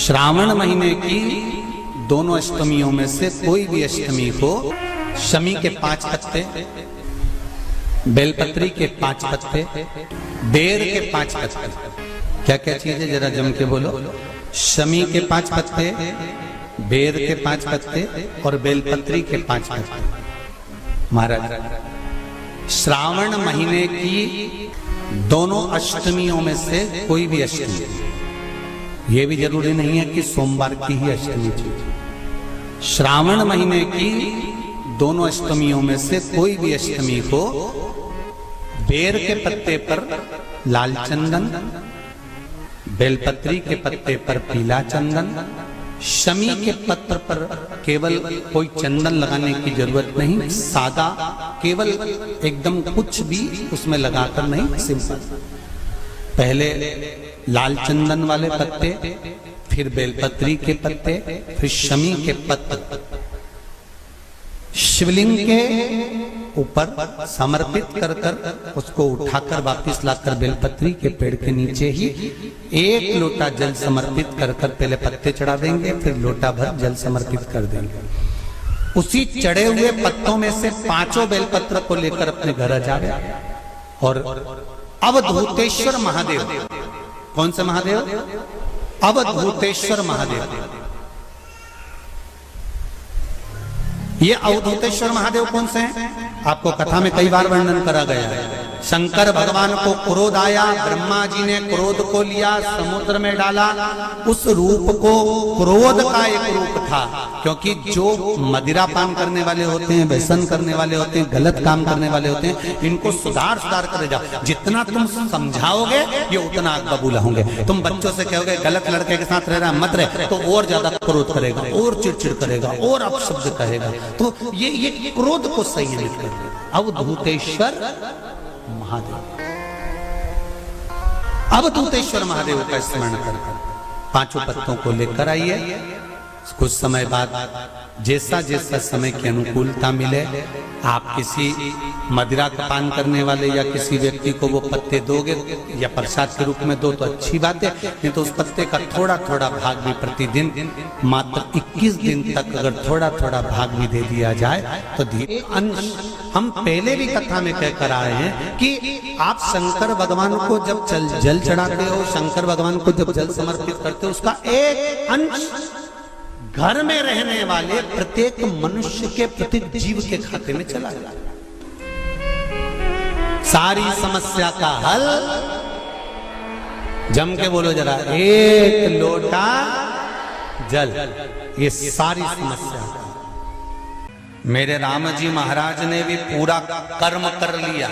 श्रावण महीने की दोनों अष्टमियों में से कोई भी अष्टमी हो, शमी के 5 पत्ते, बेलपत्री के 5 पत्ते, बेर के 5 पत्ते, क्या क्या चीज है जरा जम के बोलो। शमी के 5 पत्ते, बेर के 5 पत्ते और बेलपत्री के 5 पत्ते। महाराज, श्रावण महीने की दोनों अष्टमियों में से कोई भी अष्टमी, ये भी जरूरी नहीं है कि सोमवार की ही अष्टमी थी। श्रावण महीने की दोनों अष्टमियों में से कोई भी अष्टमी को बेर के पत्ते पर लाल चंदन, बेलपत्री के पत्ते पर पीला चंदन, शमी के पत्र पर केवल कोई चंदन लगाने की जरूरत नहीं, सादा केवल एकदम कुछ भी उसमें लगाकर नहीं, सिंपल। पहले लाल चंदन वाले पत्ते, फिर बेलपत्री के पत्ते, फिर शमी के पत्ते शिवलिंग के ऊपर समर्पित कर कर उसको उठाकर वापस लाकर बेलपत्री के पेड़ के नीचे ही 1 लोटा जल समर्पित कर कर पहले पत्ते चढ़ा देंगे, फिर लोटा भर जल समर्पित कर देंगे। उसी चढ़े हुए पत्तों में से 5 बेलपत्र को लेकर अपने घर आ जाए और अवधूतेश्वर महादेव, कौन से महादेव? अवधूतेश्वर महादेव। ये अवधूतेश्वर महादेव कौन से हैं? आपको कथा में कई बार वर्णन करा गया है। शंकर भगवान को क्रोध आया, ब्रह्मा जी ने क्रोध को लिया, समुद्र में डाला। उस रूप को क्रोध का एक रूप था, क्योंकि जो मदिरा पान करने वाले होते हैं, व्यसन करने वाले होते हैं, गलत काम करने वाले होते हैं, इनको सुधार करे जाओ। जितना तुम समझाओगे ये उतना आग बबूला होंगे। तुम बच्चों से कहोगे गलत लड़के के साथ रह रहा मत रहे, तो और ज्यादा क्रोध करेगा, और चिड़चिड़ करेगा, और अपशब्द कहेगा। तो ये क्रोध को संयमित कर अवधूतेश्वर महादेव, अवधूतेश्वर महादेव का स्मरण कर 5 पत्तों को लेकर आइए। कुछ समय बाद जैसा जैसा समय की अनुकूलता मिले, आप किसी मदिरा का पान करने वाले या किसी व्यक्ति को वो पत्ते दोगे या प्रसाद के रूप में दो तो अच्छी बात है, नहीं तो उस पत्ते का थोड़ा थोड़ा भाग भी प्रतिदिन मात्र 21 दिन तक अगर थोड़ा थोड़ा भाग भी दे दिया जाए तो धीरे अंश। हम पहले भी कथा में कहकर आए हैं कि आप शंकर भगवान को जब जल चढ़ाते हो, शंकर भगवान को जब जल समर्पित करते हो, उसका एक अंश घर में रहने वाले प्रत्येक मनुष्य के, प्रत्येक जीव के खाते में चला जाए। सारी समस्या का हल, जम के बोलो जरा, 1 लोटा जल, ये सारी समस्या का। मेरे राम जी महाराज ने भी पूरा कर्म कर लिया,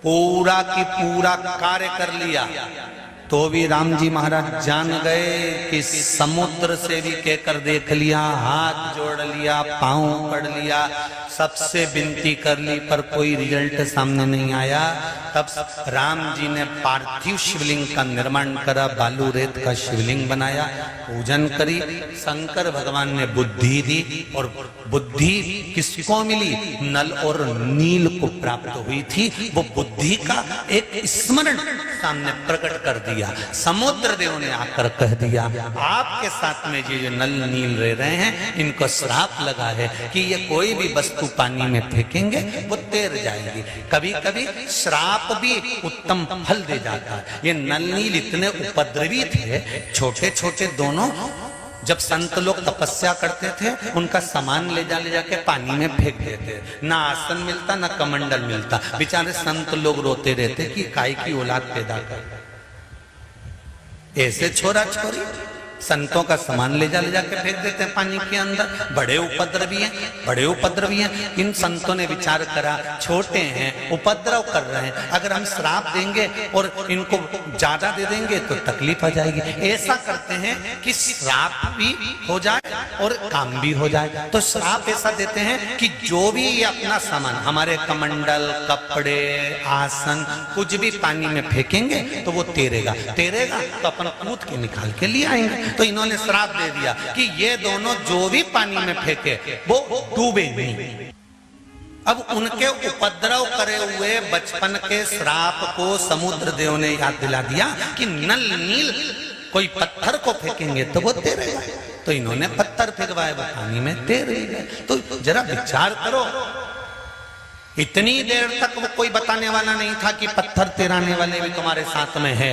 पूरा की पूरा कार्य कर लिया, तो भी राम जी महाराज जान गए कि समुद्र से भी कहकर देख लिया, हाथ जोड़ लिया, पांव पकड़ लिया, सबसे विनती कर ली, पर कोई रिजल्ट सामने नहीं आया। तब राम जी ने पार्थिव शिवलिंग का निर्माण करा, बालू रेत का शिवलिंग बनाया, पूजन करी। शंकर भगवान ने बुद्धि दी, और बुद्धि किसको मिली? नल और नील को प्राप्त हुई थी। वो बुद्धि का एक स्मरण सामने प्रकट कर दिया। समुद्र देव ने आकर कह दिया, आपके साथ में जो नल नील रह रहे हैं, इनको श्राप लगा है कि ये कोई भी वस्तु पानी में फेंकेंगे वो तैर जाएगी। कभी कभी श्राप भी उत्तम फल दे जाता है। ये नल नील इतने उपद्रवी थे, छोटे छोटे दोनों। जब संत लोग तपस्या करते थे, उनका सामान ले जाके पानी में फेंक देते, ना आसन मिलता ना कमंडल मिलता। बेचारे संत लोग रोते रहते कि काय की औलाद पैदा कर, ऐसे छोरा छोरी संतों का सामान ले जाके फेंक देते हैं पानी के अंदर। बड़े उपद्रवी हैं, बड़े उपद्रवी हैं। इन संतों ने विचार करा, छोटे हैं, उपद्रव कर रहे हैं, अगर हम श्राप देंगे और इनको ज्यादा दे देंगे तो तकलीफ आ जाएगी। ऐसा करते हैं कि श्राप भी हो जाए और काम भी हो जाए। तो श्राप ऐसा देते हैं कि जो भी ये अपना सामान, हमारे कमंडल, कपड़े, आसन, कुछ भी पानी में फेंकेंगे तो वो तैरेगा तो अपन कूद के निकाल के ले आएंगे। तो इन्होंने श्राप दे दिया कि ये दोनों जो भी पानी में फेंके वो डूबे नहीं। अब उनके उपद्रव करे हुए बचपन के श्राप को समुद्र देव ने याद दिला दिया कि नल नील कोई पत्थर को फेंकेंगे तो वो तैरेगा, तो इन्होंने पत्थर फेंकवाए, वो पानी में तैर गए। तो जरा विचार करो, इतनी देर तक वो कोई बताने वाला नहीं था कि पत्थर तैराने वाले भी तुम्हारे साथ में है।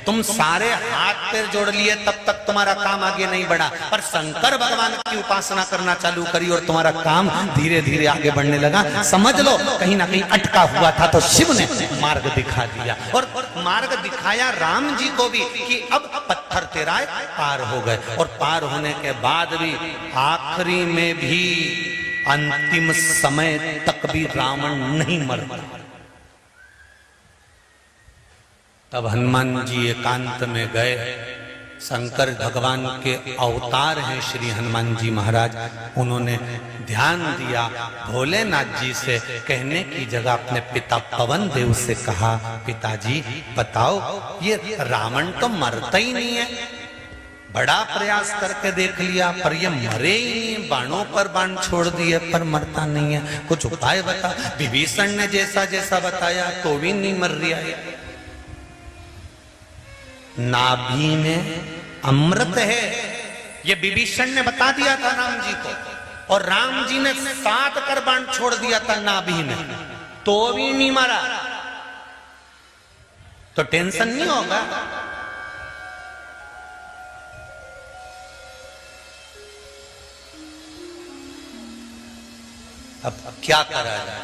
तुम सारे हाथ पैर जोड़ लिए, तब तक तुम्हारा काम आगे नहीं बढ़ा। पर शंकर भगवान की उपासना करना चालू करी और तुम्हारा काम धीरे धीरे आगे बढ़ने लगा। समझ लो कहीं ना कहीं अटका हुआ था, तो शिव ने मार्ग दिखा दिया। और मार्ग दिखाया राम जी को भी कि अब पत्थर तैराए पार हो गए। और पार होने के बाद भी आखिरी में भी अंतिम समय तक भी रावण नहीं मरता। तब हनुमान जी एकांत में गए। शंकर भगवान के अवतार हैं श्री हनुमान जी महाराज। उन्होंने ध्यान दिया, भोलेनाथ जी से कहने की जगह अपने पिता पवन देव से कहा, पिताजी बताओ ये रावण तो मरता ही नहीं है, बड़ा प्रयास करके देख लिया पर ये मरे ही नहीं, बाणों पर बाण छोड़ दिए पर मरता नहीं है, कुछ उपाय बता। विभीषण ने जैसा जैसा बताया तो भी नहीं मर रहा है। नाभि में अमृत है, ये विभीषण ने बता दिया था राम जी को, और राम जी ने 7 कर बाण छोड़ दिया था नाभि में, तो भी नहीं मरा। तो टेंशन नहीं होगा। अब क्या करा जाए?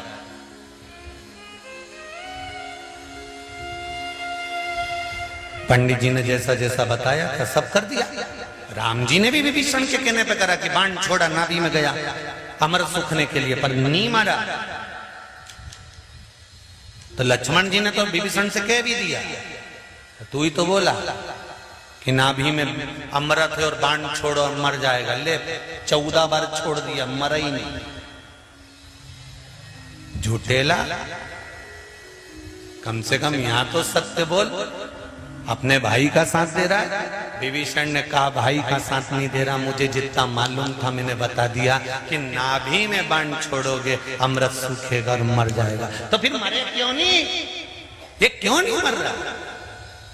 पंडित जी ने जैसा जैसा बताया था सब कर दिया। राम जी ने भी विभीषण के कहने पे करा कि बाण छोड़ा, नाभि में गया अमर सूखने के लिए, पर नहीं मारा। तो लक्ष्मण जी ने तो विभीषण से कह भी दिया, तू ही तो बोला कि नाभि में अमृत है और बाण छोड़ो और मर जाएगा। ले 14 बार छोड़ दिया, मरा ही नहीं। झूठेला, कम से कम यहां तो सत्य बोल। अपने भाई का साथ दे रहा है। विभीषण ने कहा भाई का साथ नहीं दे रहा, मुझे जितना मालूम था मैंने बता दिया कि नाभि में बाण छोड़ोगे अमृत सूखेगा और मर जाएगा। तो फिर मरे क्यों नहीं? ये क्यों नहीं मर रहा?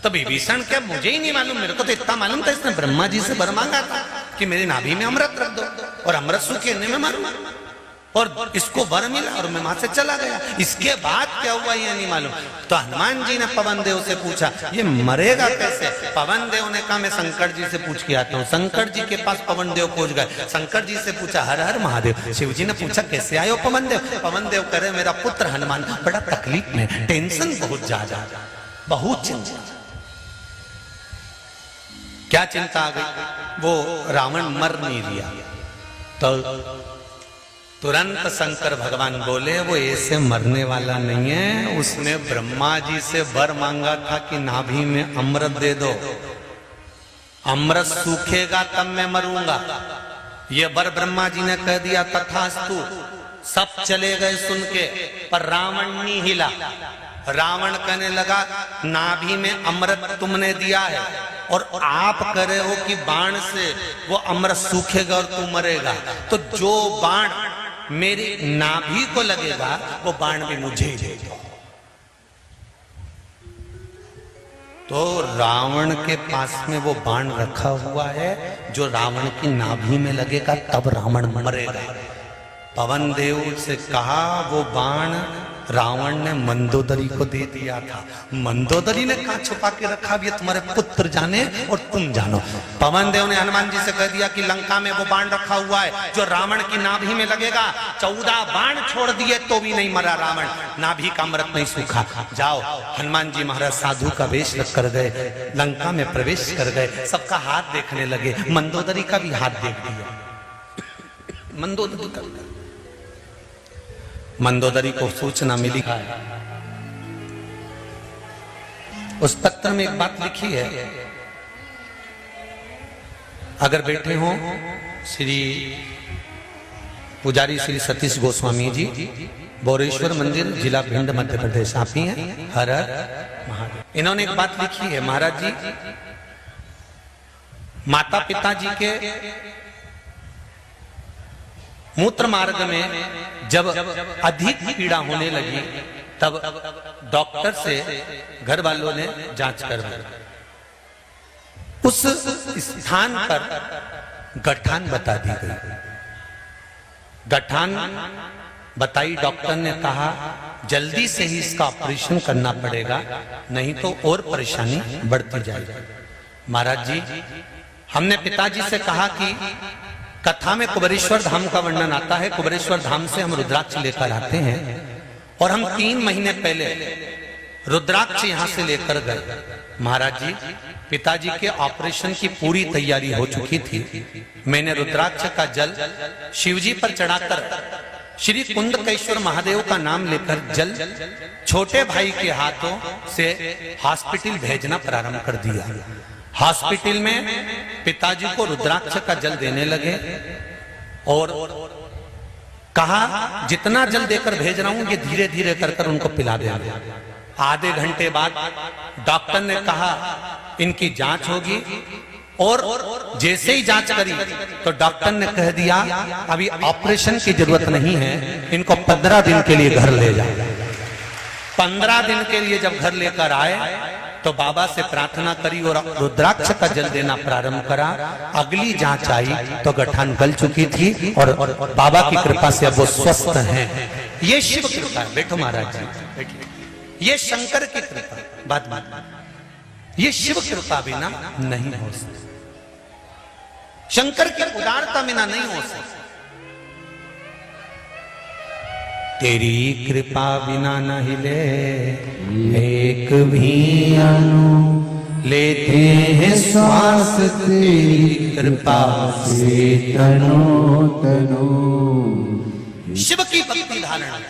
तो विभीषण क्या, मुझे ही नहीं मालूम, मेरे को तो इतना मालूम था इसने ब्रह्मा जी से वर मांगा था कि मेरी नाभि में अमृत रख दो और अमृत सूखेने में मारूं, और इसको वर मिला और मैं वहां से चला गया। इसके बाद क्या हुआ ये नहीं मालूम। तो हनुमान जी ने पवन देव से पूछा ये मरेगा कैसे? पवन देव ने कहा मैं शंकर जी से पूछ के आता हूँ। शंकर जी के पास पवन देव पहुंच गए। शंकर जी से पूछा हर हर महादेव। शिव जी ने पूछा कैसे आयो पवन देव? पवन देव करे मेरा पुत्र हनुमान बड़ा तकलीफ में, टेंशन बहुत ज्यादा, बहुत चिंता। क्या चिंता आ गई? वो रावण मर नहीं दिया। तो तुरंत शंकर भगवान बोले वो ऐसे मरने वाला नहीं है, उसने ब्रह्मा जी से वर मांगा था कि नाभि में अमृत दे दो, अमृत सूखेगा तब मैं मरूंगा। ये वर ब्रह्मा जी ने कह दिया तथास्तु। सब चले गए सुन के, पर रावण नहीं हिला। रावण कहने लगा नाभि में अमृत तुमने दिया है और आप कह रहे हो कि बाण से वो अमृत सूखेगा और तू मरेगा, तो जो बाण मेरी नाभि को लगेगा वो बाण भी मुझे ही दे दो। तो रावण के पास में वो बाण रखा हुआ है जो रावण की नाभि में लगेगा तब रावण मरेगा। पवन देव से कहा वो बाण रावण ने मंदोदरी को दे दिया था। मंदोदरी ने कहा छुपा के रखा भी, तुम्हारे पुत्र जाने और तुम जानो। पवन देव ने हनुमान जी से कह दिया कि लंका में वो बाण रखा हुआ है जो रावण की नाभि में लगेगा। 14 बाण छोड़ दिए तो भी नहीं मरा रावण, नाभि का अमृत नहीं सूखा। जाओ। हनुमान जी महाराज साधु का वेश रख कर गए, लंका में प्रवेश कर गए, सबका हाथ देखने लगे। मंदोदरी का भी हाथ देख दिया। मंदोदरी का, मंदोदरी को सूचना मिली। उस पत्र में एक बात लिखी है, अगर बैठे हो श्री पुजारी श्री सतीश गोस्वामी जी, बोरेश्वर मंदिर, जिला भिंड, मध्य प्रदेश, आप ही हैं। हर हर महादेव। इन्होंने एक बात लिखी है, महाराज जी माता पिता जी के मूत्र मार्ग में जब अधिक पीड़ा होने लगी तब डॉक्टर से घर वालों ने जांच करवाई। उस स्थान पर गठान बता दी गई। गठान बताई, डॉक्टर ने कहा जल्दी से ही इसका ऑपरेशन करना पड़ेगा, नहीं तो और परेशानी बढ़ती जाएगी। महाराज जी, हमने पिताजी से कहा कि कथा में कुबेरेश्वर धाम का वर्णन आता है, कुबेरेश्वर धाम से हम रुद्राक्ष लेकर आते हैं और हम 3 महीने पहले रुद्राक्ष यहां से लेकर गए। महाराज जी, पिताजी के ऑपरेशन की पूरी तैयारी हो चुकी थी। मैंने रुद्राक्ष का जल शिवजी पर चढ़ाकर श्री कुंदकेश्वर महादेव का नाम लेकर जल छोटे भाई के हाथों से हॉस्पिटल भेजना प्रारंभ कर दिया। हॉस्पिटल में पिताजी को रुद्राक्ष का जल देने लगे और कहा जितना जल देकर भेज रहा हूं ये धीरे धीरे कर उनको पिला देना। आधे घंटे बाद डॉक्टर ने कहा इनकी जांच होगी और जैसे ही जांच करी तो डॉक्टर ने कह दिया अभी ऑपरेशन की जरूरत नहीं है, इनको 15 दिन के लिए घर ले जाओ। 15 दिन के लिए जब घर लेकर आए तो बाबा से प्रार्थना करी और रुद्राक्ष का जल देना प्रारंभ करा। अगली जांच आई तो गठान गल चुकी थी और बाबा की कृपा से अब वो स्वस्थ हैं। ये शिव कृपा है। बैठो महाराज जी, बैठिए। ये शंकर की कृपा, बात ये शिव कृपा बिना नहीं हो सकती, शंकर की उदारता बिना नहीं हो सकती। तेरी कृपा बिना न हिले एक भी अणु, लेते हैं श्वास तेरी कृपा से तनो तनो। शिव की भक्ति धारण,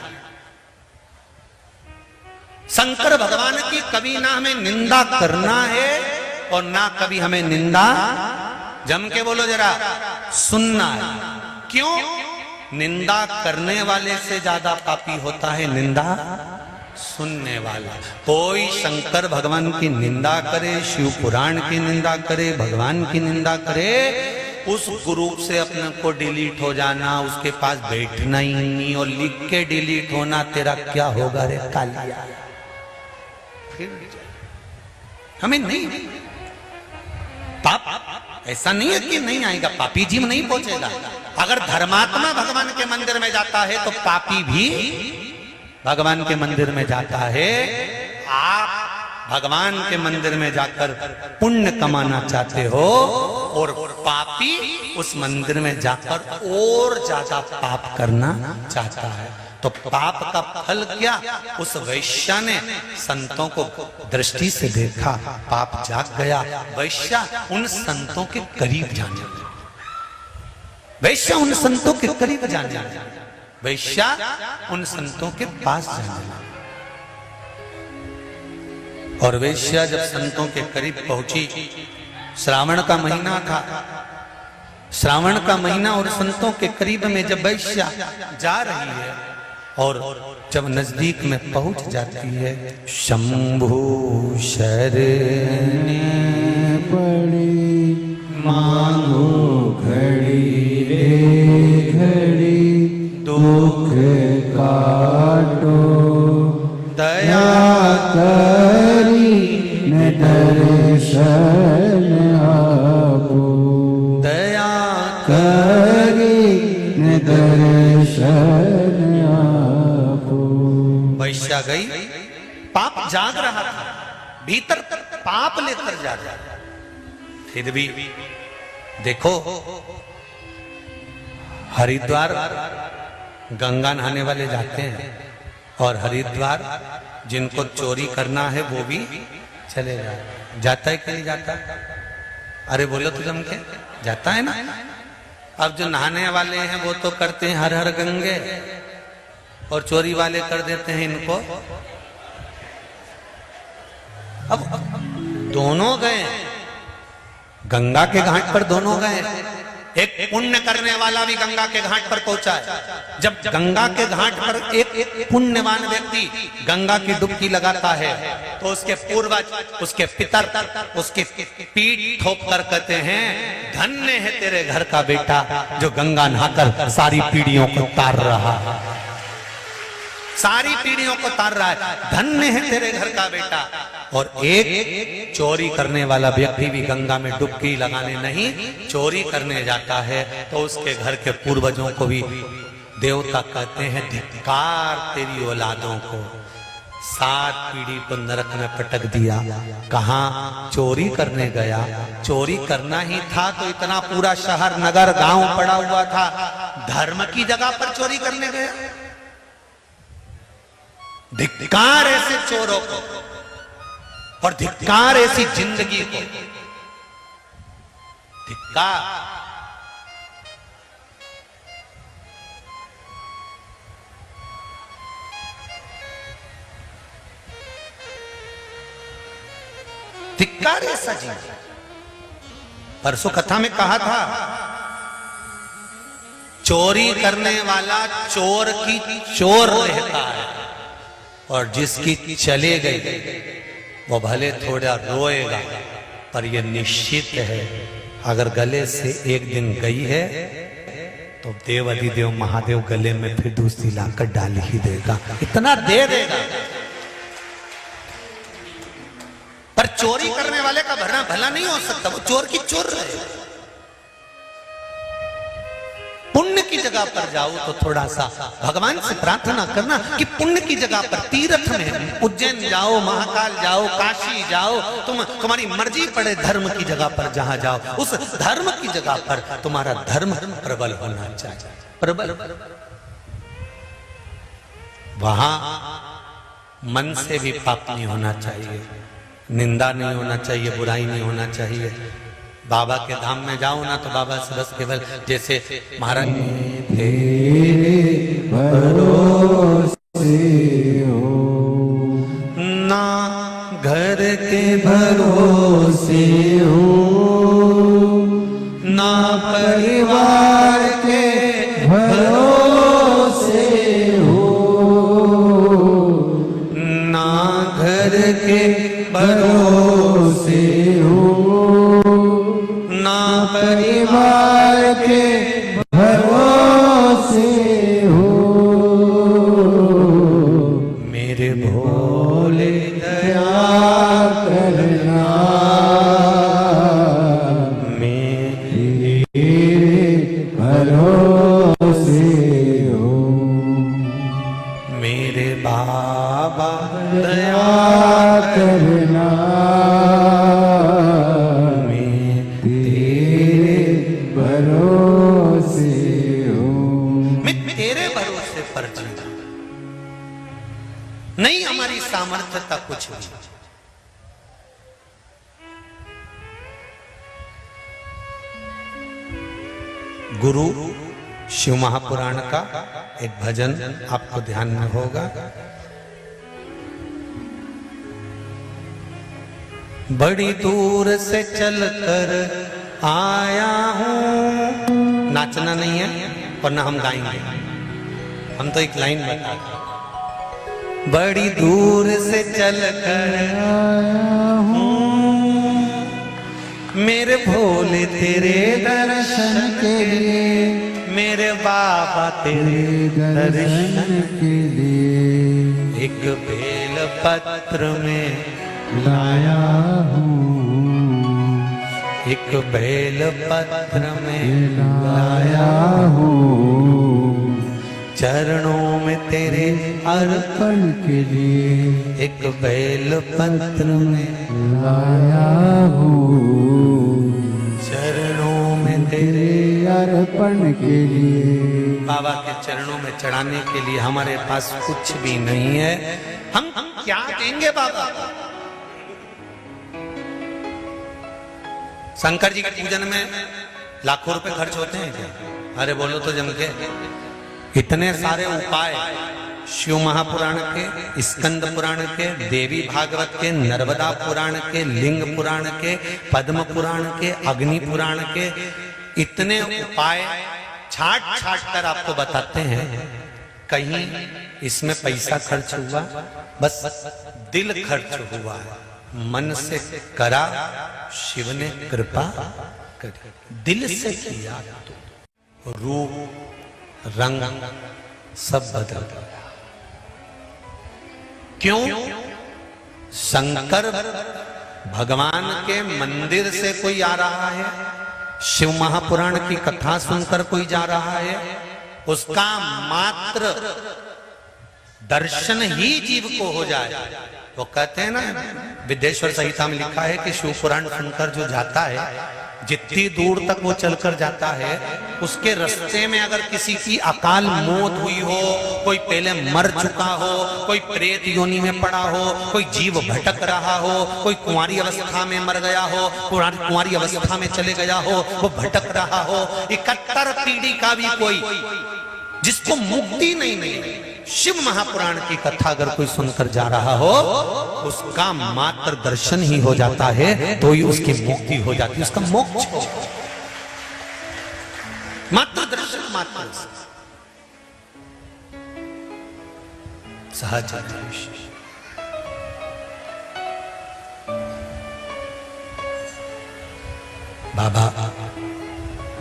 शंकर भगवान की कभी ना हमें निंदा करना है और ना कभी हमें निंदा, जम के बोलो जरा, सुनना है। क्यों? निंदा करने वाले से ज्यादा पापी होता है निंदा सुनने वाला। कोई शंकर भगवान की निंदा करे, शिव पुराण की निंदा करे, भगवान की निंदा करे, उस ग्रुप से अपने को डिलीट हो जाना, उसके पास बैठना ही नहीं और लिख के डिलीट होना, तेरा क्या होगा रे कालिया। हमें नहीं, पाप ऐसा नहीं है कि नहीं आएगा, पापी जीव नहीं पहुंचेगा। अगर धर्मात्मा भगवान के मंदिर में जाता है तो पापी भी भगवान के मंदिर में जाता है। आप भगवान के मंदिर में जाकर पुण्य कमाना चाहते हो और पापी उस मंदिर में जाकर और ज्यादा पाप करना चाहता है। तो पाप का फल क्या? उस वैश्या ने संतों को दृष्टि से देखा, पाप जाग गया। वैश्या उन संतों के करीब जाने लगा, वैश्या उन संतों के करीब जाने लगा, वैश्या उन संतों के पास जाने लगा। और वैश्या जब संतों के करीब पहुंची, श्रावण का महीना था, श्रावण का महीना और संतों के करीब में जब वैश्या जा रही है और जब नजदीक में पहुंच जाती है, शंभु शरण पड़ी मांगो घड़ी रे घड़ी, दुख काटो दया करी न दर्शन आपो, दया करी न दर्शन आपो। वैश्या गई, पाप जाग रहा था, भीतर पाप लेकर जा रहा। फिर भी देखो, हरिद्वार गंगा नहाने वाले जाते हैं और हरिद्वार जिनको चोरी करना है वो भी चले जाता है कि नहीं जाता? अरे बोलो तो जम के जाता है ना। अब जो नहाने वाले हैं वो तो करते हैं हर हर गंगे और चोरी वाले कर देते हैं इनको। अब दोनों गए, गंगा के घाट पर दोनों गए। एक पुण्य करने वाला भी गंगा के घाट पर पहुंचा है। जब गंगा के घाट पर एक पुण्यवान व्यक्ति गंगा की डुबकी लगाता है तो उसके पूर्वज, उसके पितर उसके पीठ ठोक कर कहते हैं, धन्य है तेरे घर का बेटा जो गंगा नहाकर सारी पीढ़ियों को तार रहा है। सारी पीढ़ियों को तार रहा है, धन्य है तेरे घर का बेटा। और एक चोरी करने वाला व्यक्ति भी गंगा में डुबकी लगाने नहीं, चोरी करने जाता है तो उसके घर के पूर्वजों को भी देवता कहते हैं धिक्कार तेरी औलादों को। 7 पीढ़ी को नरक में पटक दिया। कहां चोरी करने गया, चोरी करना ही था तो इतना पूरा शहर नगर गांव पड़ा हुआ था, धर्म की जगह पर चोरी करने गया। धिक्कार ऐसे चोरों को और धिक्कार ऐसी जिंदगी को, धिक्कार। धिक्कार ऐसा जीवन। परसों कथा में कहा था, चोरी करने वाला चोर की चोर रहता है और जिसकी चले गई वो भले थोड़ा रोएगा, पर ये निश्चित है अगर गले से एक दिन गई है तो देव अधिदेव महादेव गले में फिर दूसरी लाकर डाल ही देगा, इतना दे देगा। पर चोरी करने वाले का भरना भला नहीं हो सकता, वो चोर की चोर रहे। पुण्य की जगह पर जाओ तो थोड़ा सा भगवान से प्रार्थना करना कि पुण्य की जगह पर तीर्थ में उज्जैन जाओ, महाकाल जाओ, काशी जाओ, तुम्हारी मर्जी पड़े धर्म की जगह पर जहां जाओ, उस धर्म की जगह पर तुम्हारा धर्म प्रबल होना चाहिए, प्रबल। वहां मन से भी पाप नहीं होना चाहिए, निंदा नहीं होना चाहिए, बुराई नहीं होना चाहिए। बाबा के धाम में जाओ ना तो बाबा से बस केवल जैसे महाराज तेरे भरोसे हो, ना घर के भरोसे हो, ना परिवार के भरोसे हो, ना घर के भरोसे हो, ना परिवार के भरोसे हो। मेरे भोले दया करना, मेरे भरोसे हो। मेरे बाबा दया करना, नहीं हमारी सामर्थ्यता कुछ नहीं। गुरु शिव महापुराण का एक भजन आपको ध्यान में होगा। बड़ी दूर से चलकर आया हूं, नाचना नहीं है और ना हम गाएंगे, हम तो एक लाइन बताते। बड़ी दूर से चलकर आया हूँ मेरे भोले तेरे दर्शन के लिए, मेरे बाबा तेरे दर्शन के लिए। एक बेल पत्र में लाया हूँ, एक बेल पत्र में लाया हूँ, चरणों में तेरे अर्पण के लिए। एक बेल पत्र में लाया हूँ, चरणों में तेरे अर्पण के लिए। बाबा के चरणों में चढ़ाने के लिए हमारे पास कुछ भी नहीं है, हम क्या देंगे बाबा? शंकर जी के पूजन में लाखों रुपए खर्च होते हैं क्या? अरे बोलो तो जम के। इतने सारे उपाय शिव महापुराण के, स्कंद पुराण के, देवी भागवत के, नर्मदा पुराण के, लिंग पुराण के, पद्म पुराण के, अग्नि पुराण के, इतने उपाय छाट छाट कर आपको बताते हैं। कहीं इसमें पैसा खर्च हुआ? बस दिल खर्च हुआ, मन से करा, शिव ने कृपा करी, दिल से किया तो रूप रंग सब बदल गया। क्यों? शंकर भगवान के मंदिर से कोई आ रहा है, शिव महापुराण की कथा सुनकर कोई जा रहा है, उसका मात्र दर्शन ही जीव को हो जाए। वो कहते हैं ना, विद्येश्वर संहिता में लिखा है कि शिव पुराण सुनकर जो जाता है, जितनी दूर तक वो चलकर जाता है, उसके रास्ते में अगर किसी की अकाल मौत हुई हो, कोई पहले मर चुका हो, कोई प्रेत योनि में पड़ा हो, कोई जीव भटक रहा हो, कोई कुंवारी अवस्था में मर गया हो, कुंवारी अवस्था में चले गया हो, वो भटक रहा हो, 71 पीढ़ी का भी कोई जिसको मुक्ति नहीं मिली, शिव महापुराण की कथा अगर कोई सुनकर जा रहा हो, उसका मात्र दर्शन ही हो जाता है तो ही उसकी मुक्ति हो जाती है, उसका मोक्ष हो। मात्र दर्शन, मात्र सहज बाबा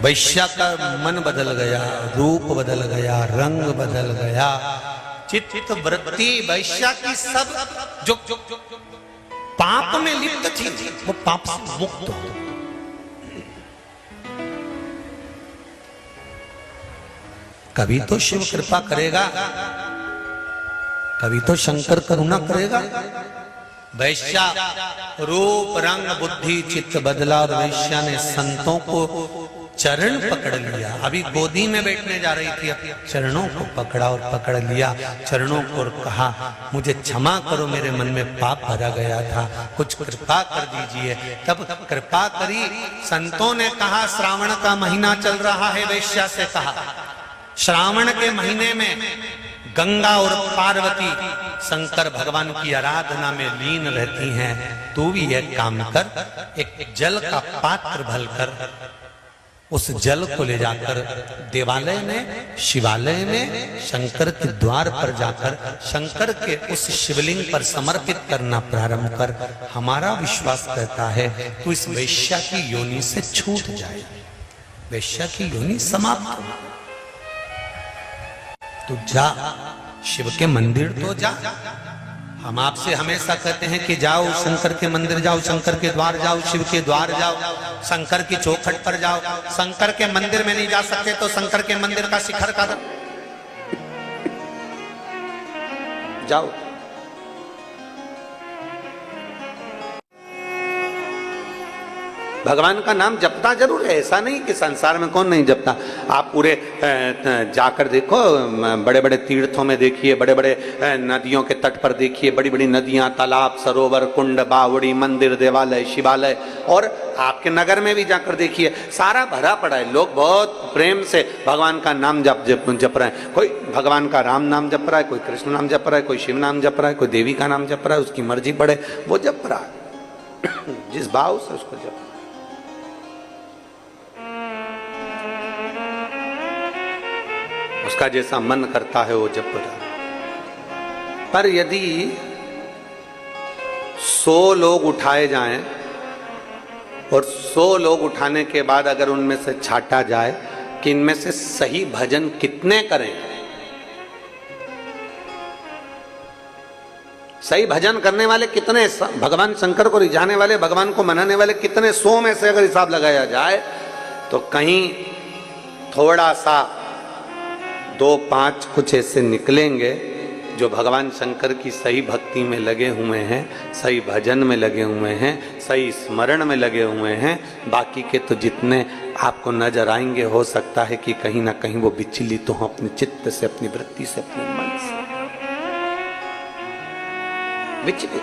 वैश्या का मन बदल गया, रूप बदल गया, रंग बदल गया, चित्त वृत्ति वैश्या की सब जो पाप में लिप्त थी वो पाप से मुक्त हो। कभी तो शिव कृपा करेगा, कभी तो शंकर करुणा करेगा। वैश्या रूप रंग बुद्धि चित्त बदला और वैश्या ने संतों को चरण पकड़ लिया। अभी गोदी में बैठने जा रही थी, चरणों को पकड़ा और पकड़ लिया चरणों को और कहा, मुझे क्षमा करो, मेरे मन में पाप भरा गया था, कुछ कृपा कर दीजिए। तब कृपा करी। संतों ने कहा, श्रावण का महीना चल रहा है, वैश्या से कहा, श्रावण के महीने में गंगा और पार्वती शंकर भगवान की आराधना में लीन रहती हैं। तू भी एक काम कर, एक जल का पात्र भरकर उस जल को ले जाकर देवालय में, शिवालय में, शंकर के द्वार पर जाकर शंकर के उस शिवलिंग पर समर्पित करना प्रारंभ कर। हमारा विश्वास कहता है तू इस वैश्या की योनि से छूट जाए, वैश्या की योनि समाप्त हो। तू जा, शिव के मंदिर तो जा। हम आपसे हमेशा कहते हैं कि जाओ शंकर के मंदिर जाओ, शंकर के द्वार जाओ, शिव के द्वार जाओ, शंकर की चौखट पर जाओ। शंकर के मंदिर में नहीं जा सकते तो शंकर के मंदिर का शिखर का जाओ। भगवान का नाम जपता जरूर है, ऐसा नहीं कि संसार में कौन नहीं जपता। आप पूरे जाकर देखो, बड़े बड़े तीर्थों में देखिए, बड़े बड़े नदियों के तट पर देखिए, बड़ी बड़ी नदियां, तालाब, सरोवर, कुंड, बावड़ी, मंदिर, देवालय, शिवालय, और आपके नगर में भी जाकर देखिए, सारा भरा पड़ा है। लोग बहुत प्रेम से भगवान का नाम जप रहे हैं। कोई भगवान का राम नाम जप रहा है, कोई कृष्ण नाम जप रहा है, कोई शिव नाम जप रहा है, कोई देवी का नाम जप रहा है, उसकी मर्जी पड़े वो जप रहा है, जिस भाव से उसको जप। उसका जैसा मन करता है वो जप रहा। पर यदि 100 लोग उठाए जाएं और 100 लोग उठाने के बाद अगर उनमें से छांटा जाए कि इनमें से सही भजन कितने करें, सही भजन करने वाले कितने, भगवान शंकर को रिझाने वाले, भगवान को मनाने वाले कितने, 100 में से अगर हिसाब लगाया जाए तो कहीं थोड़ा सा 2-5 कुछ ऐसे निकलेंगे जो भगवान शंकर की सही भक्ति में लगे हुए हैं, सही भजन में लगे हुए हैं, सही स्मरण में लगे हुए हैं। बाकी के तो जितने आपको नजर आएंगे, हो सकता है कि कहीं ना कहीं वो विचलित हो अपने चित्त से, अपनी वृत्ति से, अपने मन से विचलित।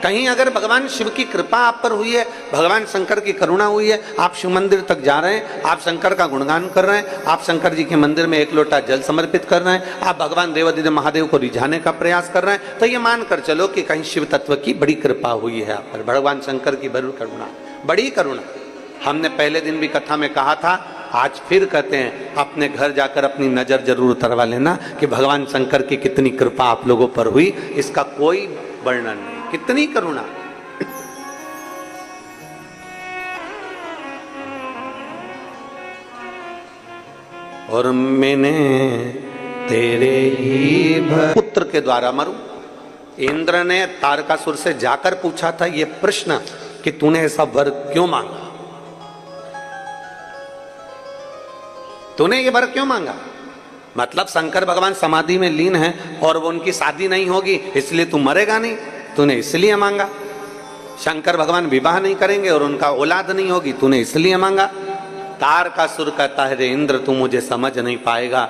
कहीं अगर भगवान शिव की कृपा आप पर हुई है, भगवान शंकर की करुणा हुई है, आप शिव मंदिर तक जा रहे हैं, आप शंकर का गुणगान कर रहे हैं, आप शंकर जी के मंदिर में 1 लोटा जल समर्पित कर रहे हैं, आप भगवान देवादिदेव महादेव को रिझाने का प्रयास कर रहे हैं, तो ये मानकर चलो कि कहीं शिव तत्व की बड़ी कृपा हुई है आप पर, भगवान शंकर की बड़ी करुणा, बड़ी करुणा। हमने पहले दिन भी कथा में कहा था, आज फिर कहते हैं, अपने घर जाकर अपनी नजर जरूर उतरवा लेना कि भगवान शंकर की कितनी कृपा आप लोगों पर हुई, इसका कोई वर्णन नहीं, कितनी करुणा। और मैंने तेरे ही पुत्र के द्वारा मरूं। इंद्र ने तारकासुर से जाकर पूछा था ये प्रश्न कि तूने ऐसा वर क्यों मांगा, तूने ये वर क्यों मांगा? मतलब शंकर भगवान समाधि में लीन है और वो उनकी शादी नहीं होगी इसलिए तू मरेगा नहीं, तूने इसलिए मांगा। शंकर भगवान विवाह नहीं करेंगे और उनका औलाद नहीं होगी, तूने इसलिए मांगा। तारकासुर कहता है रे इंद्र तू मुझे समझ नहीं पाएगा,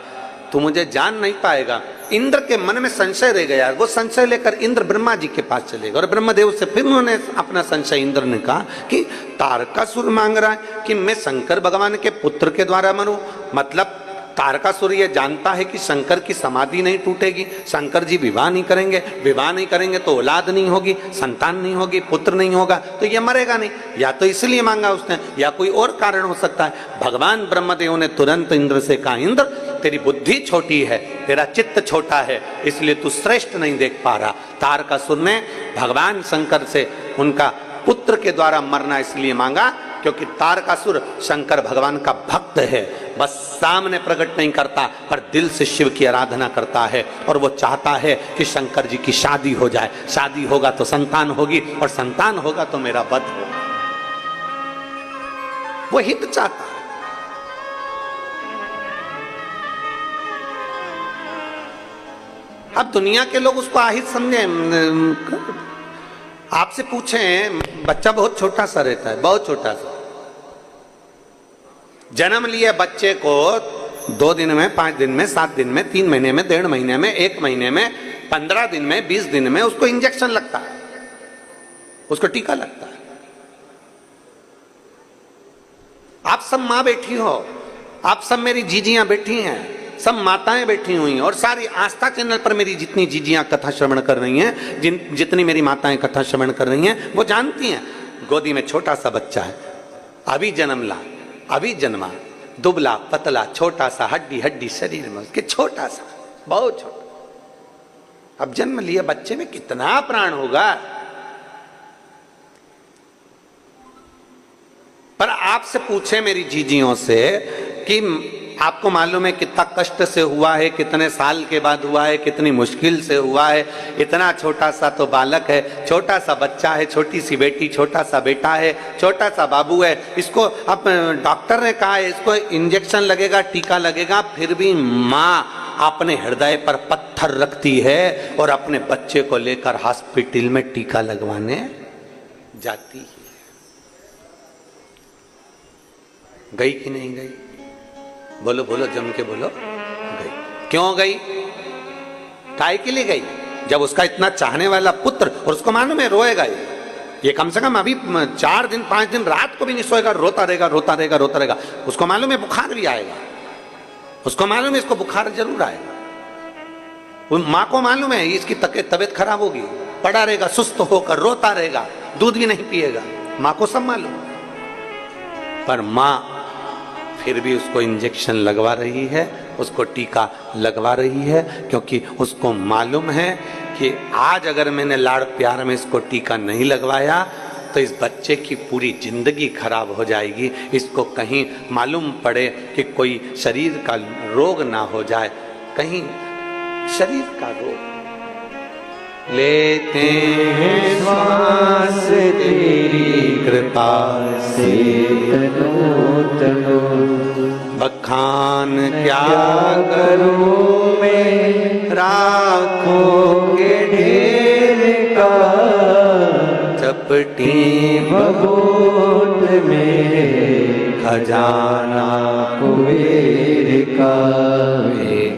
तू मुझे जान नहीं पाएगा। इंद्र के मन में संशय रह गया, वो संशय लेकर इंद्र ब्रह्मा जी के पास चले गए और ब्रह्मदेव से फिर उन्होंने अपना संशय इंद्र ने कहा कि तारकासुर मांग रहा है कि मैं शंकर भगवान के पुत्र के द्वारा मरूं। मतलब तारकासुर ये जानता है कि शंकर की समाधि नहीं टूटेगी, शंकर जी विवाह नहीं करेंगे, विवाह नहीं करेंगे तो औलाद नहीं होगी, संतान नहीं होगी, पुत्र नहीं होगा, तो ये मरेगा नहीं। या तो इसलिए मांगा उसने या कोई और कारण हो सकता है। भगवान ब्रह्मदेव ने तुरंत इंद्र से कहा इंद्र तेरी बुद्धि छोटी है, तेरा चित्त छोटा है, इसलिए तू श्रेष्ठ नहीं देख पा रहा। तारकासुर ने भगवान शंकर से उनका पुत्र के द्वारा मरना इसलिए मांगा क्योंकि तारकासुर शंकर भगवान का भक्त है, बस सामने प्रकट नहीं करता पर दिल से शिव की आराधना करता है और वो चाहता है कि शंकर जी की शादी हो जाए, शादी होगा तो संतान होगी और संतान होगा तो मेरा वध होगा, वो हित चाहता है। अब दुनिया के लोग उसको आहित समझे। आपसे पूछें, बच्चा बहुत छोटा सा रहता है, बहुत छोटा सा, जन्म लिए बच्चे को 2 दिन में, 5 दिन में, 7 दिन में, 3 महीने में, 1.5 महीने में, 1 महीने में, 15 दिन में, 20 दिन में उसको इंजेक्शन लगता है, उसको टीका लगता है। आप सब मां बैठी हो, आप सब मेरी जीजियां बैठी हैं, सब माताएं बैठी हुई और सारी आस्था चैनल पर मेरी जितनी जीजियां कथा श्रवण कर रही हैं, जितनी मेरी माताएं कथा श्रवण कर रही हैं, वो जानती हैं गोदी में छोटा सा बच्चा है, अभी जन्मा, दुबला पतला छोटा सा, हड्डी हड्डी शरीर में उसके, छोटा सा, बहुत छोटा। अब जन्म लिए बच्चे में कितना प्राण होगा। पर आपसे पूछे मेरी जीजियों से कि आपको मालूम है कितना कष्ट से हुआ है, कितने साल के बाद हुआ है, कितनी मुश्किल से हुआ है। इतना छोटा सा तो बालक है, छोटा सा बच्चा है, छोटी सी बेटी, छोटा सा बेटा है, छोटा सा बाबू है। इसको अब डॉक्टर ने कहा है इसको इंजेक्शन लगेगा, टीका लगेगा, फिर भी माँ अपने हृदय पर पत्थर रखती है और अपने बच्चे को लेकर हॉस्पिटल में टीका लगवाने जाती है। गई कि नहीं गई? बोलो बोलो, जम के बोलो। गई। क्यों गई? काय के लिए गई? जब उसका इतना चाहने वाला पुत्र, और उसको मालूम है रोएगा ये कम से कम अभी 4 दिन 5 दिन रात को भी नहीं सोएगा, रोता रहेगा रोता रहेगा रोता रहेगा। उसको मालूम है बुखार भी आएगा, उसको मालूम है इसको बुखार जरूर आएगा। वो माँ को मालूम है इसकी तबीयत खराब होगी, पड़ा रहेगा सुस्त होकर, रोता रहेगा, दूध भी नहीं पिएगा, माँ को सब मालूम। पर माँ फिर भी उसको इंजेक्शन लगवा रही है, उसको टीका लगवा रही है, क्योंकि उसको मालूम है कि आज अगर मैंने लाड़ प्यार में इसको टीका नहीं लगवाया तो इस बच्चे की पूरी जिंदगी खराब हो जाएगी। इसको कहीं मालूम पड़े कि कोई शरीर का रोग ना हो जाए, कहीं शरीर का रोग। लेते हैं श्वास तेरी कृपा से, तनो बखान क्या करूं मैं, राखोगे ढेर का, चपटी बबूत में खजाना कुबेर का।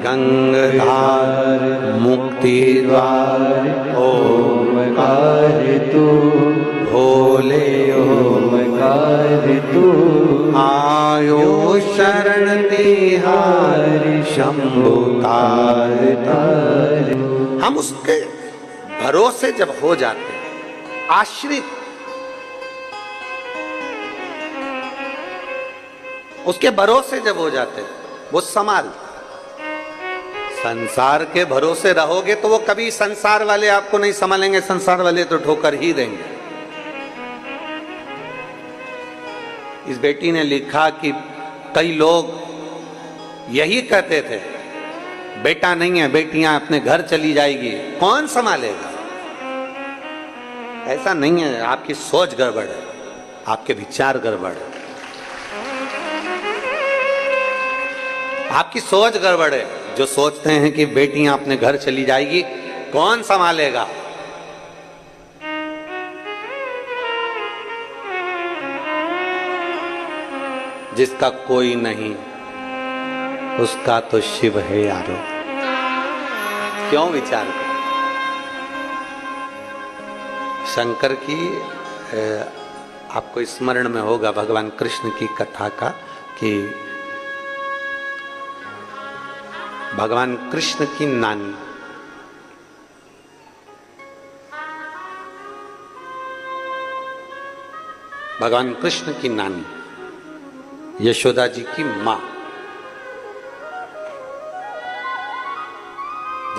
गंगाधार मुक्ति द्वार ओमकार तू, भोले ओमकार तू, आयो शरण तिहार शंभुकार तार। हम उसके भरोसे जब हो जाते, आश्रित, उसके भरोसे जब हो जाते, वो संभाल। संसार के भरोसे रहोगे तो वो कभी संसार वाले आपको नहीं संभालेंगे, संसार वाले तो ठोकर ही देंगे। इस बेटी ने लिखा कि कई लोग यही कहते थे बेटा नहीं है, बेटियां अपने घर चली जाएगी, कौन संभालेगा? ऐसा नहीं है, आपकी सोच गड़बड़ है, आपके विचार गड़बड़ है, आपकी सोच गड़बड़ है। जो सोचते हैं कि बेटियां अपने घर चली जाएगी, कौन संभालेगा? जिसका कोई नहीं उसका तो शिव है यारो। क्यों विचार कर? शंकर की आपको स्मरण में होगा भगवान कृष्ण की कथा का कि भगवान कृष्ण की नानी भगवान कृष्ण की नानी यशोदा जी की मां,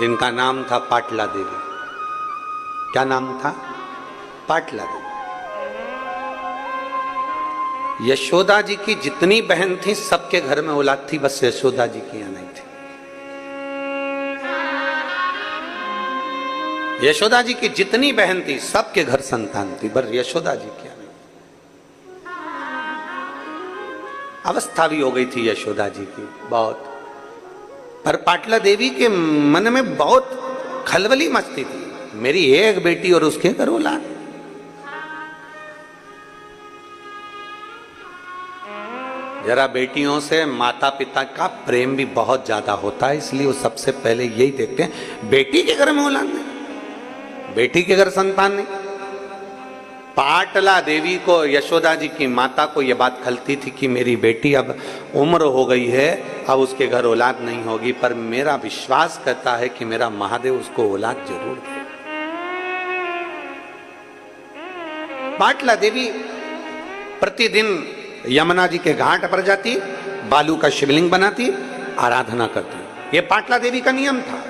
जिनका नाम था पाटला देवी। क्या नाम था? पाटला देवी। यशोदा जी की जितनी बहन थी सबके घर में औलाद थी, बस यशोदा जी की यहां नहीं थी। यशोदा जी की जितनी बहन थी सबके घर संतान थी, पर यशोदा जी की नहीं। अवस्था भी हो गई थी यशोदा जी की बहुत, पर पाटला देवी के मन में बहुत खलबली मचती थी, मेरी एक बेटी और उसके घर औलाद। जरा बेटियों से माता पिता का प्रेम भी बहुत ज्यादा होता है, इसलिए वो सबसे पहले यही देखते हैं, बेटी के घर में औलाद नहीं, बेटी के घर संतान नहीं। पाटला देवी को, यशोदा जी की माता को यह बात खलती थी कि मेरी बेटी अब उम्र हो गई है, अब उसके घर औलाद नहीं होगी, पर मेरा विश्वास कहता है कि मेरा महादेव उसको औलाद जरूर दे। पाटला देवी प्रतिदिन यमुना जी के घाट पर जाती, बालू का शिवलिंग बनाती, आराधना करती। यह पाटला देवी का नियम था,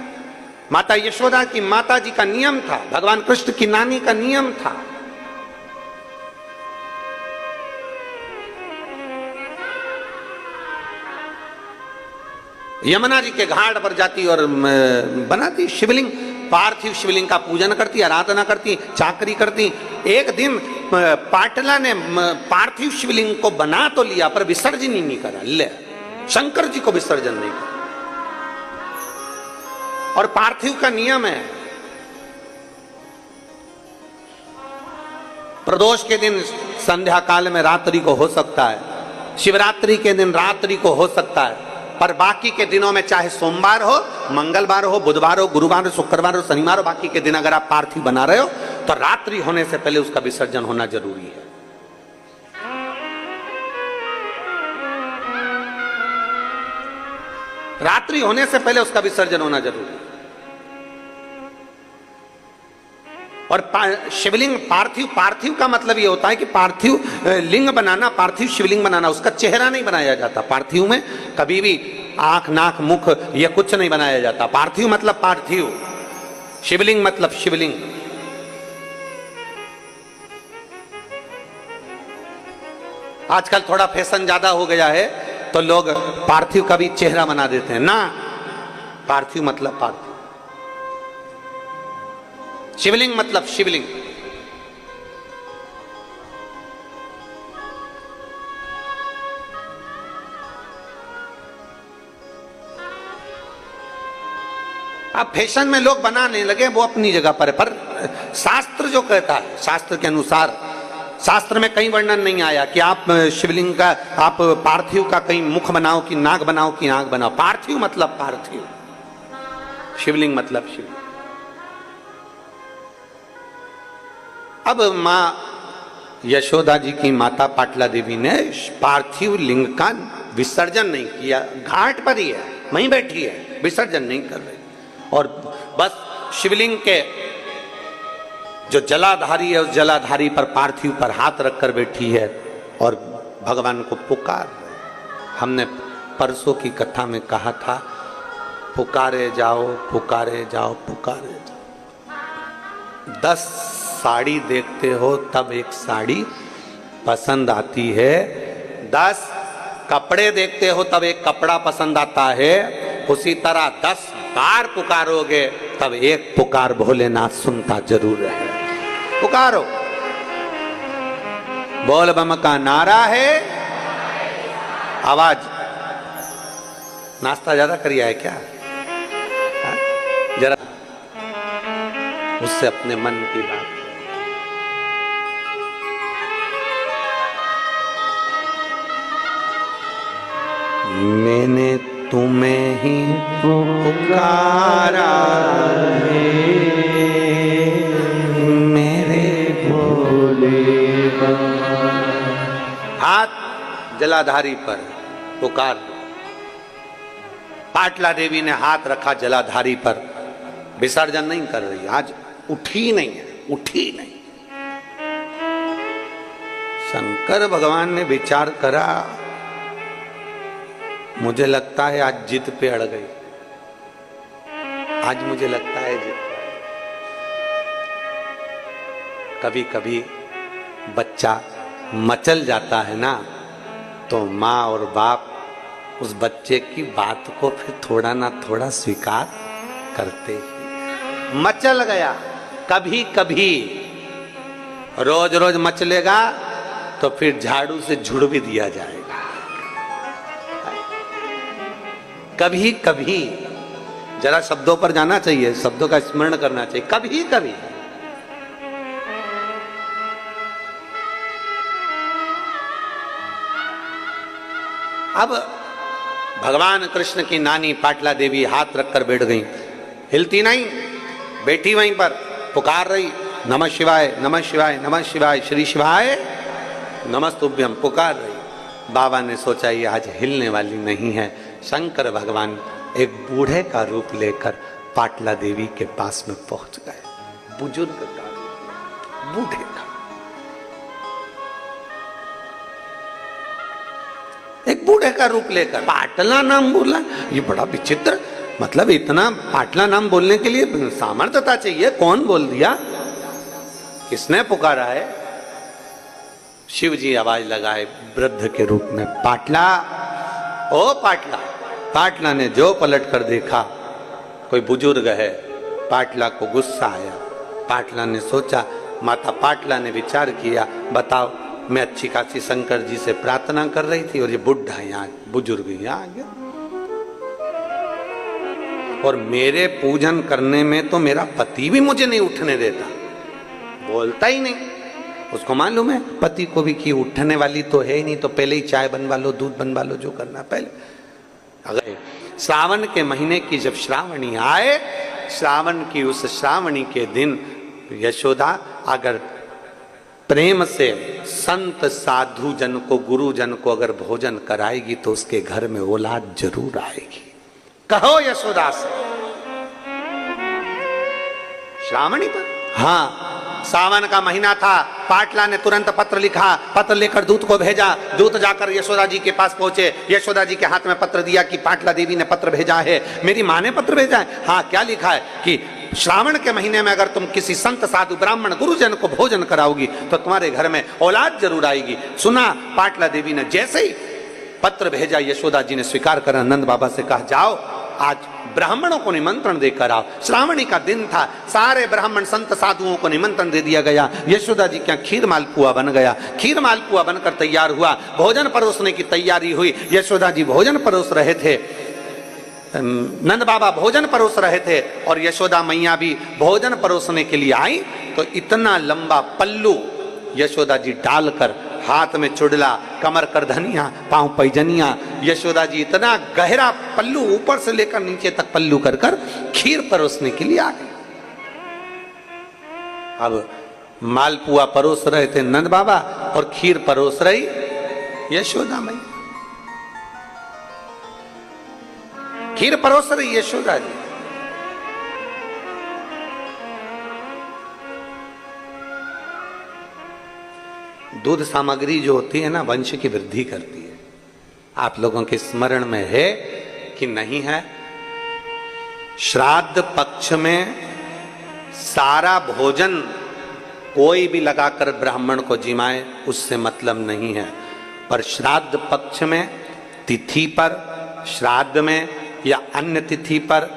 माता यशोदा की माता जी का नियम था, भगवान कृष्ण की नानी का नियम था। यमुना जी के घाट पर जाती और बनाती शिवलिंग, पार्थिव शिवलिंग का पूजन करती, आराधना करती, चाकरी करती। एक दिन पाटला ने पार्थिव शिवलिंग को बना तो लिया पर विसर्जन ही नहीं करा। ले, शंकर जी को विसर्जन नहीं करा। और पार्थिव का नियम है, प्रदोष के दिन संध्या काल में रात्रि को हो सकता है, शिवरात्रि के दिन रात्रि को हो सकता है, पर बाकी के दिनों में चाहे सोमवार हो, मंगलवार हो, बुधवार हो, गुरुवार हो, शुक्रवार हो, शनिवार हो, बाकी के दिन अगर आप पार्थिव बना रहे हो तो रात्रि होने से पहले उसका विसर्जन होना जरूरी है। रात्रि होने से पहले उसका विसर्जन होना जरूरी है। और शिवलिंग पार्थिव का मतलब यह होता है कि पार्थिव लिंग बनाना, पार्थिव शिवलिंग बनाना, उसका चेहरा नहीं बनाया जाता। पार्थिव में कभी भी आंख, नाक, मुख यह कुछ नहीं बनाया जाता। पार्थिव मतलब पार्थिव, शिवलिंग मतलब शिवलिंग। आजकल थोड़ा फैशन ज्यादा हो गया है तो लोग पार्थिव का भी चेहरा बना देते हैं ना, पार्थिव मतलब पार्थिव, शिवलिंग मतलब शिवलिंग। अब फैशन में लोग बनाने लगे, वो अपनी जगह पर शास्त्र जो कहता है, शास्त्र के अनुसार, शास्त्र में कहीं वर्णन नहीं आया कि आप शिवलिंग का, आप पार्थिव का कहीं मुख बनाओ कि नाक बनाओ कि आंख बनाओ। पार्थिव मतलब पार्थिव, शिवलिंग मतलब शिवलिंग। अब मां यशोदा जी की माता पाटला देवी ने पार्थिव लिंग का विसर्जन नहीं किया, घाट पर ही है, वहीं बैठी है, विसर्जन नहीं कर रही, और बस शिवलिंग के जो जलाधारी है उस जलाधारी पर, पार्थिव पर हाथ रखकर बैठी है और भगवान को पुकार। हमने परसों की कथा में कहा था, पुकारे जाओ, पुकारे जाओ, पुकारे जाओ। 10 साड़ी देखते हो तब एक साड़ी पसंद आती है, 10 कपड़े देखते हो तब एक कपड़ा पसंद आता है, उसी तरह 10 बार पुकारोगे तब एक पुकार भोलेनाथ सुनता जरूर है। पुकारो, बोल बम का नारा है। आवाज, नाश्ता ज्यादा करिया है क्या? जरा उससे अपने मन की बात। मैंने तुम्हें ही पुकारा है मेरे भोले बाबा। हाथ जलाधारी पर पुकार लो। पाटला देवी ने हाथ रखा जलाधारी पर, विसर्जन नहीं कर रही, आज उठी नहीं है, उठी नहीं। शंकर भगवान ने विचार करा, मुझे लगता है आज जिद पे अड़ गई, आज मुझे लगता है जिद। कभी कभी बच्चा मचल जाता है ना, तो माँ और बाप उस बच्चे की बात को फिर थोड़ा ना थोड़ा स्वीकार करते ही। मचल गया, कभी कभी रोज रोज मचलेगा तो फिर झाड़ू से झुड़ भी दिया जाएगा। कभी कभी जरा शब्दों पर जाना चाहिए, शब्दों का स्मरण करना चाहिए। कभी कभी अब भगवान कृष्ण की नानी पाटला देवी हाथ रखकर बैठ गई, हिलती नहीं, बैठी वहीं पर पुकार रही, नमः शिवाय नमः शिवाय नमः शिवाय श्री शिवाय नमस्तुभ्यम पुकार रही। बाबा ने सोचा ये आज हिलने वाली नहीं है। शंकर भगवान एक बूढ़े का रूप लेकर पाटला देवी के पास में पहुंच गए। बुजुर्ग का रूप, बूढ़े का, एक बूढ़े का रूप लेकर पाटला नाम बोला। ये बड़ा विचित्र, मतलब इतना पाटला नाम बोलने के लिए सामर्थ्यता चाहिए। कौन बोल दिया, किसने पुकारा है? शिव जी आवाज लगाए वृद्ध के रूप में, पाटला, ओ पाटला। पाटला ने जो पलट कर देखा कोई बुजुर्ग है। पाटला को गुस्सा आया। पाटला ने सोचा, माता पाटला ने विचार किया, बताओ मैं अच्छी खासी शंकर जी से प्रार्थना कर रही थी और ये बुढ़ा यहाँ बुजुर्ग यहाँ आ गया, और मेरे पूजन करने में तो मेरा पति भी मुझे नहीं उठने देता, बोलता ही नहीं। उसको मालूम है पति को भी कि उठने वाली तो है ही नहीं, तो पहले ही चाय बनवा लो, दूध बनवा लो, जो करना पहले। अगर श्रावण के महीने की जब श्रावणी आए, श्रावण की उस श्रावणी के दिन यशोदा अगर प्रेम से संत साधु जन को, गुरु जन को अगर भोजन कराएगी तो उसके घर में औलाद जरूर आएगी। कहो यशोदा से, श्रावणी पर। हाँ, सावन का महीना था। पाटला ने तुरंत पत्र लिखा, पत्र लेकर दूत को भेजा। दूत जाकर यशोदा जी के पास पहुंचे। यशोदा जी के हाथ में पत्र दिया कि पाटला देवी ने पत्र भेजा है। मेरी माँ ने पत्र भेजा है? हाँ, क्या लिखा है कि श्रावण के महीने में अगर तुम किसी संत साधु ब्राह्मण गुरुजन को भोजन कराओगी तो तुम्हारे घर में औलाद जरूर आएगी। सुना, पाटला देवी ने जैसे ही पत्र भेजा, यशोदा जी ने स्वीकार कर नंद बाबा से कहा, जाओ आज ब्राह्मणों को निमंत्रण देकर आओ। श्रावणी का दिन था, सारे ब्राह्मण संत साधुओं को निमंत्रण दे दिया गया। यशोदा जी क्या खीर मालपुआ बन गया। खीर मालपुआ बनकर तैयार हुआ। भोजन परोसने की तैयारी हुई। यशोदा जी भोजन परोस रहे थे, नंद बाबा भोजन परोस रहे थे, और यशोदा मैया भी भोजन परोसने के लिए आई। तो इतना लंबा पल्लू यशोदा जी डालकर, हाथ में चुड़ला, कमर करधनिया, पांव पैजनिया, यशोदा जी इतना गहरा पल्लू ऊपर से लेकर नीचे तक पल्लू कर कर खीर परोसने के लिए आ गए। अब मालपुआ परोस रहे थे नंद बाबा और खीर परोस रही यशोदा मैया। खीर परोस रही यशोदा जी। दूध सामग्री जो होती है ना, वंश की वृद्धि करती है। आप लोगों के स्मरण में है कि नहीं है? श्राद्ध पक्ष में सारा भोजन कोई भी लगाकर ब्राह्मण को जिमाए, उससे मतलब नहीं है। पर श्राद्ध पक्ष में, तिथि पर, श्राद्ध में या अन्य तिथि पर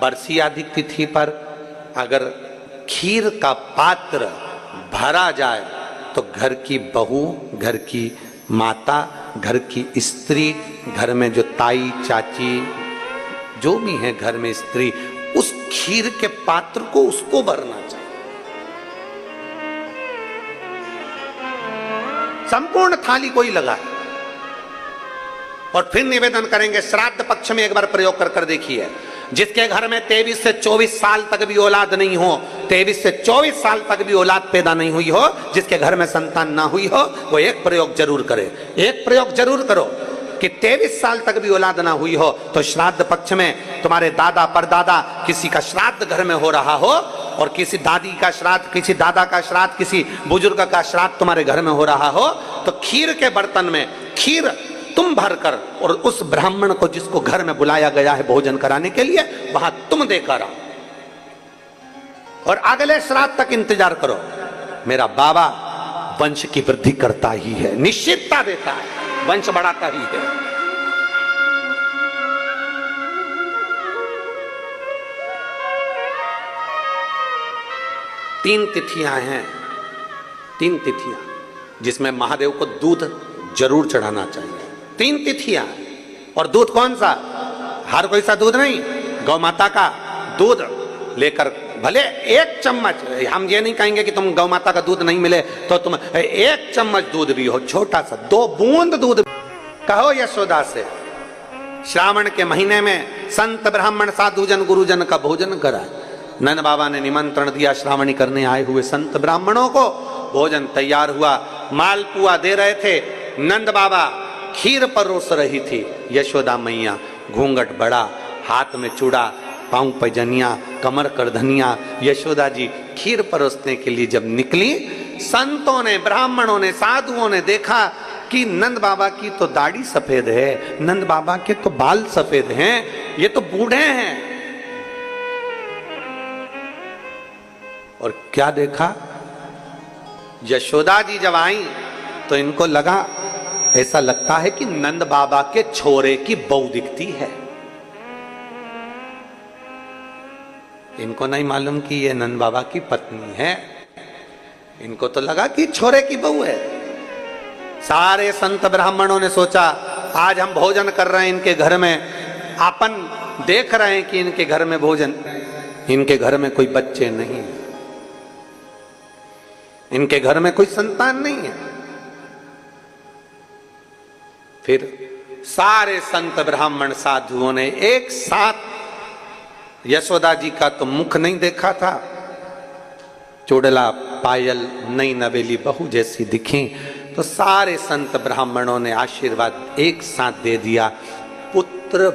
बरसी आदि तिथि पर अगर खीर का पात्र भरा जाए तो घर की बहू, घर की माता, घर की स्त्री, घर में जो ताई चाची जो भी है घर में स्त्री, उस खीर के पात्र को उसको भरना चाहिए। संपूर्ण थाली को ही लगाए और फिर निवेदन करेंगे। श्राद्ध पक्ष में एक बार प्रयोग कर देखिए। जिसके घर में 23 से 24 साल तक भी औलाद नहीं हो, 23 से 24 साल तक भी औलाद पैदा नहीं हुई हो, जिसके घर में संतान ना हुई हो, वो एक प्रयोग जरूर करे। एक प्रयोग जरूर करो कि 23 साल तक भी औलाद ना हुई हो तो श्राद्ध पक्ष में तुम्हारे दादा परदादा किसी का श्राद्ध घर में हो रहा हो, और किसी दादी का श्राद्ध, किसी दादा का श्राद्ध, किसी बुजुर्ग का श्राद्ध तुम्हारे घर में हो रहा हो, तो खीर के बर्तन में खीर तुम भरकर और उस ब्राह्मण को जिसको घर में बुलाया गया है भोजन कराने के लिए, वहां तुम देकर आओ और अगले श्राद्ध तक इंतजार करो। मेरा बाबा वंश की वृद्धि करता ही है, निश्चितता देता है, वंश बढ़ाता ही है। तीन तिथियां हैं, तीन तिथियां जिसमें महादेव को दूध जरूर चढ़ाना चाहिए। तीन तिथियां, और दूध कौन सा? हर कोई सा दूध नहीं, गौ माता का दूध लेकर, भले एक चम्मच, हम ये नहीं कहेंगे कि तुम गौ माता का दूध नहीं मिले तो तुम एक चम्मच दूध भी हो, छोटा सा 2 बूंद दूध कहो यशोदा से। श्रावण के महीने में संत ब्राह्मण साधुजन गुरुजन का भोजन करा। नंद बाबा ने निमंत्रण दिया श्रावणी करने आए हुए संत ब्राह्मणों को, भोजन तैयार हुआ, मालपुआ दे रहे थे, नंद बाबा खीर परोस रही थी, यशोदा मैया घूंघट बड़ा, हाथ में चूड़ा, पांव पैजनिया, कमर करधनिया, यशोदा जी खीर परोसने के लिए जब निकली, संतों ने, ब्राह्मणों ने, साधुओं ने देखा कि नंद बाबा की तो दाढ़ी सफेद है, नंद बाबा के तो बाल सफेद हैं, ये तो बूढ़े हैं। और क्या देखा, यशोदा जी जब आई तो इनको लगा, ऐसा लगता है कि नंद बाबा के छोरे की बहू दिखती है। इनको नहीं मालूम कि ये नंद बाबा की पत्नी है, इनको तो लगा कि छोरे की बहू है। सारे संत ब्राह्मणों ने सोचा आज हम भोजन कर रहे हैं इनके घर में, अपन देख रहे हैं कि इनके घर में भोजन, इनके घर में कोई बच्चे नहीं है, इनके घर में कोई संतान नहीं है। फिर सारे संत ब्राह्मण साधुओं ने एक साथ, यशोदा जी का तो मुख नहीं देखा था, चूड़ला पायल नई नवेली बहू जैसी दिखी, तो सारे संत ब्राह्मणों ने आशीर्वाद एक साथ दे दिया, पुत्र